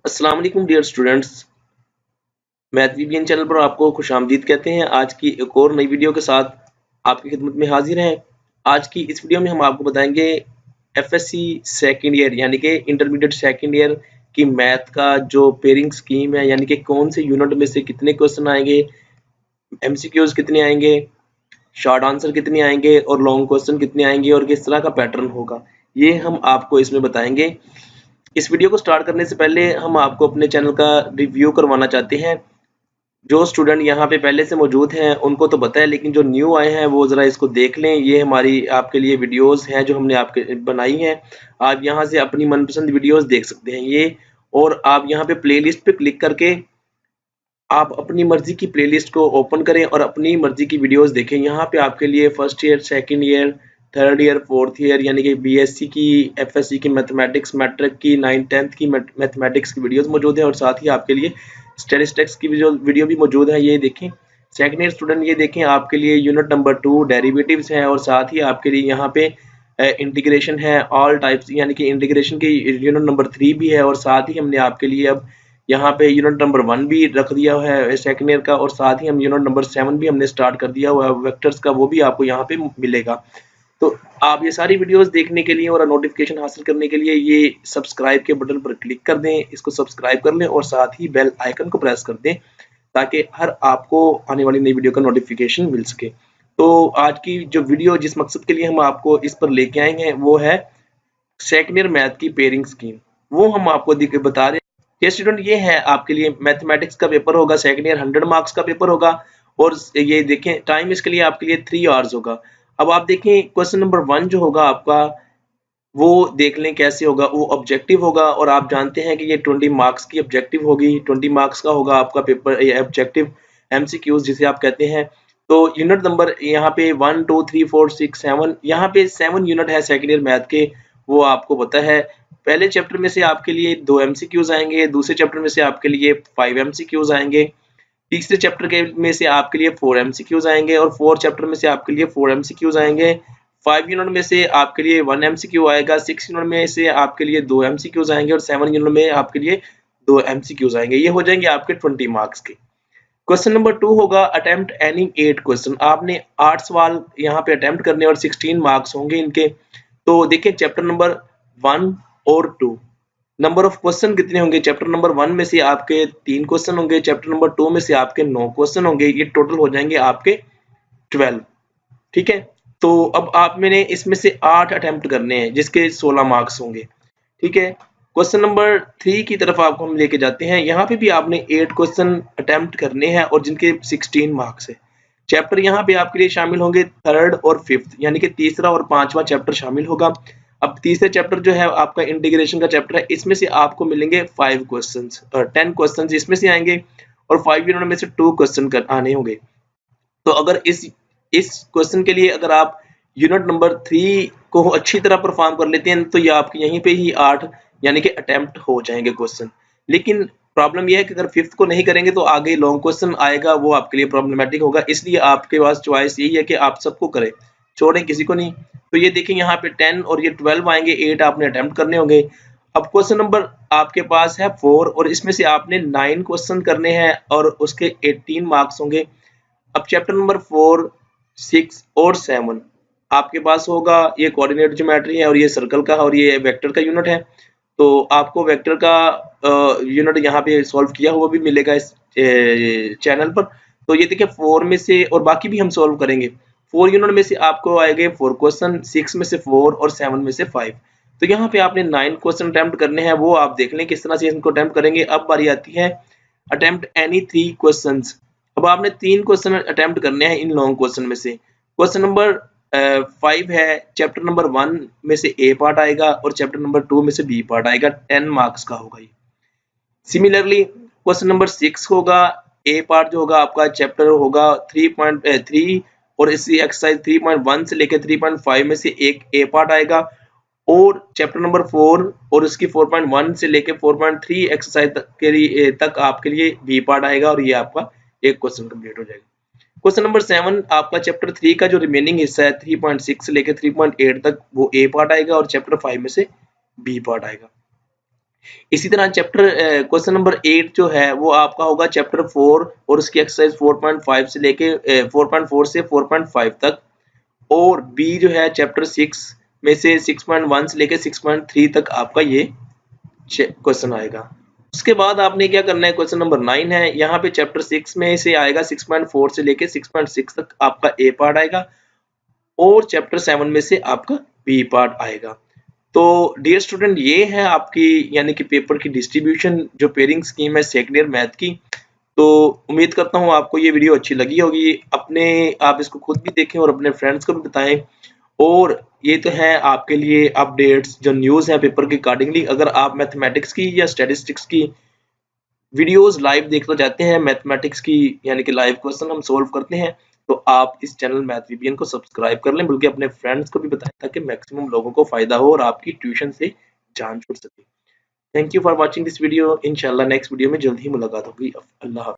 अस्सलाम वालेकुम dear students. Math वीबीएन channel पर आपको खुशामदीद कहते हैं। आज की एक और नई वीडियो के साथ आपकी खिदमत में हाजिर हैं। आज की इस वीडियो में हम आपको बताएंगे एफएससी सेकंड ईयर यानी कि इंटरमीडिएट सेकंड ईयर की मैथ का जो पेयरिंग स्कीम है, यानी कि कौन से यूनिट में से कितने क्वेश्चन आएंगे, एमसीक्यूज कितने आएंगे, शॉर्ट आंसर कितने आएंगे और लॉन्ग क्वेश्चन कितने आएंगे और किस तरह का पैटर्न होगा, ये हम आपको इसमें बताएंगे। इस वीडियो को स्टार्ट करने से पहले हम आपको अपने चैनल का रिव्यू करवाना चाहते हैं। जो स्टूडेंट यहाँ पे पहले से मौजूद हैं उनको तो पता है, लेकिन जो न्यू आए हैं वो ज़रा इसको देख लें। ये हमारी आपके लिए वीडियोस हैं जो हमने आपके बनाई हैं। आप यहाँ से अपनी मनपसंद वीडियोस देख सकते हैं ये, और आप यहाँ पे प्लेलिस्ट पे क्लिक करके आप अपनी मर्जी की प्लेलिस्ट को ओपन करें और अपनी मर्जी की वीडियोस देखें। यहाँ पे आपके लिए first year, second year, third year, fourth year यानी कि बीएससी की, एफएससी की मैथमेटिक्स, मैट्रिक की, 9th-10th की मैथमेटिक्स की वीडियोस मौजूद है, और साथ ही आपके लिए स्टैटिस्टिक्स की वीडियो भी मौजूद है, ये देखें। सेकंड ईयर स्टूडेंट ये देखें, आपके लिए यूनिट नंबर 2 डेरिवेटिव्स हैं, और साथ ही आपके लिए यहाँ पे इंटीग्रेशन है ऑल टाइप्स, यानी कि इंटीग्रेशन की यूनिट नंबर 3 भी है, और साथ ही हमने आपके लिए अब यहाँ पे यूनिट नंबर 1 भी रख दिया है सेकंड ईयर का, और साथ ही हम यूनिट नंबर 7 भी हमने स्टार्ट कर दिया हुआ है वेक्टर्स का, वो भी आपको यहाँ पे मिलेगा। तो आप ये सारी वीडियोस देखने के लिए और नोटिफिकेशन हासिल करने के लिए ये सब्सक्राइब के बटन पर क्लिक कर दें, इसको सब्सक्राइब कर लें और साथ ही बेल आइकन को प्रेस कर दें ताकि हर आपको आने वाली नई वीडियो का नोटिफिकेशन मिल सके। तो आज की जो वीडियो जिस मकसद के लिए हम आपको इस पर लेके आए हैं वो है सेकंड ईयर मैथ की पेयरिंग स्कीम। वो हम आपको बता रहे हैं। ये स्टूडेंट ये है आपके लिए मैथमेटिक्स का पेपर होगा, सेकंड ईयर 100 मार्क्स का पेपर होगा, और ये देखें टाइम इसके लिए आपके लिए 3 आवर्स होगा। अब आप देखें क्वेश्चन नंबर 1 जो होगा आपका, वो देख लें कैसे होगा। वो ऑब्जेक्टिव होगा, और आप जानते हैं कि ये 20 मार्क्स की ऑब्जेक्टिव होगी, 20 मार्क्स का होगा आपका पेपर, ये ऑब्जेक्टिव एमसीक्यूज जिसे आप कहते हैं। तो यूनिट नंबर यहाँ पे 1 2 3 4 6 7, यहाँ पे 7 यूनिट है सेकंड ईयर मैथ के, वो आपको पता है। पहले चैप्टर में से आपके लिए 2 एमसीक्यूज आएंगे, दूसरे चैप्टर में से आपके लिए 5 एमसीक्यूज आएंगे, तीसरे चैप्टर के में से आपके लिए 4 एमसीक्यूज आएंगे, और फोर्थ चैप्टर में से आपके लिए 4 एमसीक्यूज आएंगे। 5 यूनिट में से आपके लिए 1 एमसीक्यू आएगा, 6 यूनिट में से आपके लिए 2 एमसीक्यूज आएंगे, और 7 यूनिट में आपके लिए 2 एमसीक्यूज आएंगे। ये हो जाएंगे आपके 20 मार्क्स के। क्वेश्चन नंबर 2 होगा अटेम्प्ट एनी 8 क्वेश्चन। आपने 8 सवाल यहाँ पे अटेम्प्ट करने, और 16 मार्क्स होंगे इनके। तो देखिए चैप्टर नंबर 1 और 2 नंबर ऑफ क्वेश्चन कितने होंगे। चैप्टर नंबर 1 में से आपके 3 क्वेश्चन होंगे, चैप्टर नंबर 2 में से आपके 9 क्वेश्चन होंगे, ये टोटल हो जाएंगे आपके 12। ठीक है, तो अब आप मैंने इसमें से 8 अटेम्प्ट करने हैं जिसके 16 मार्क्स होंगे। ठीक है, क्वेश्चन नंबर 3 की तरफ आपको हम लेके जाते हैं। यहाँ पे भी आपने 8 क्वेश्चन अटेम्प्ट करने हैं और जिनके 16 मार्क्स है। चैप्टर यहाँ पे आपके लिए शामिल होंगे थर्ड और फिफ्थ, यानी कि तीसरा और पांचवा चैप्टर शामिल होगा। अब तीसरे चैप्टर जो है आपका इंटीग्रेशन का चैप्टर है, इसमें से आपको मिलेंगे 5 क्वेश्चंस, और 10 क्वेश्चंस इसमें से आएंगे, और 5 यूनिट में से 2 क्वेश्चन आने होंगे। तो अगर इस क्वेश्चन के लिए अगर आप यूनिट नंबर 3 को अच्छी तरह परफॉर्म कर लेते हैं तो ये आपके यहीं पे ही 8 यानी कि अटेम्प्ट हो जाएंगे क्वेश्चन। लेकिन प्रॉब्लम यह है कि अगर फिफ्थ को नहीं करेंगे तो आगे लॉन्ग क्वेश्चन आएगा, वो आपके लिए प्रॉब्लमेटिक होगा। इसलिए आपके पास चॉइस यही है कि आप सबको करें, छोड़ें किसी को नहीं। तो ये देखिए यहाँ पे 10 और ये 12 आएंगे, 8 आपने अटेम्प्ट करने होंगे। अब क्वेश्चन नंबर आपके पास है 4, और इसमें से आपने 9 क्वेश्चन करने हैं और उसके 18 मार्क्स होंगे। अब चैप्टर नंबर 4, 6 और 7 आपके पास होगा, ये कोऑर्डिनेट ज्योमेट्री है, और ये सर्कल का, और ये वेक्टर का यूनिट है। तो आपको वेक्टर का यूनिट यहाँ पे सॉल्व किया हुआ भी मिलेगा इस चैनल पर। तो ये देखिए 4 में से, और बाकी भी हम सॉल्व करेंगे। 4 यूनिट में से आपको आएंगे 4 क्वेश्चन, 6 में से 4 और 7 में से 5। तो यहाँ पे आपने 9 क्वेश्चन अटेम्प्ट करने हैं, वो आप देख लें किस तरह से इनको अटेम्प्ट करेंगे। अब बारी आती है अटेम्प्ट एनी 3 क्वेश्चंस। अब आपने 3 क्वेश्चन अटेम्प्ट करने हैं इन लॉन्ग क्वेश्चन में से। क्वेश्चन नंबर 5 है, चैप्टर नंबर 1 में से ए पार्ट आएगा और चैप्टर नंबर 2 में से बी पार्ट आएगा, 10 मार्क्स का होगा ये। सिमिलरली क्वेश्चन नंबर 6 होगा, ए पार्ट जो होगा आपका चैप्टर होगा 3.3, और इसी एक्सरसाइज 3.1 से लेकर 3.5 में से एक ए पार्ट आएगा, और चैप्टर नंबर 4 और उसकी 4.1 से लेकर 4.3 एक्सरसाइज तक आपके लिए बी पार्ट आएगा, और ये आपका एक क्वेश्चन कंप्लीट हो जाएगा। क्वेश्चन नंबर 7 आपका चैप्टर 3 का जो रिमेनिंग हिस्सा है 3.6 से लेकर 3.8 तक, वो ए पार्ट आएगा, और चैप्टर 5 में से बी पार्ट आएगा। इसी तरह चैप्टर क्वेश्चन नंबर 8 जो है वो आपका होगा चैप्टर 4 और उसकी एक्सरसाइज 4.5 से लेके 4.4 से 4.5 तक, और बी जो है चैप्टर 6 में से 6.1 से लेके 6.3 तक आपका ये क्वेश्चन आएगा। उसके बाद आपने क्या करना है, क्वेश्चन नंबर 9 है, यहाँ पे चैप्टर 6 में से आएगा 6.4 से लेके 6.6 तक आपका ए पार्ट आएगा, और चैप्टर 7 में से आपका बी पार्ट आएगा। तो डियर स्टूडेंट, ये है आपकी यानी कि पेपर की डिस्ट्रीब्यूशन जो पेयरिंग स्कीम है सेकेंड ईयर मैथ की। तो उम्मीद करता हूँ आपको ये वीडियो अच्छी लगी होगी। आप इसको खुद भी देखें और अपने फ्रेंड्स को भी बताएं। और ये तो है आपके लिए अपडेट्स जो न्यूज़ है पेपर के अकॉर्डिंगली। अगर आप मैथमेटिक्स की या स्टैटिस्टिक्स की वीडियोस लाइव देखना चाहते हैं, मैथमेटिक्स की यानी कि लाइव क्वेश्चन हम सोल्व करते हैं, तो आप इस चैनल मैथ वीबीएन को सब्सक्राइब कर लें, बल्कि अपने फ्रेंड्स को भी बताएं ताकि मैक्सिमम लोगों को फायदा हो और आपकी ट्यूशन से जान छूट सके। Thank you for watching this video. इंशाल्लाह नेक्स्ट वीडियो में जल्द ही मुलाकात होगी। अल्लाह हाफ़िज़।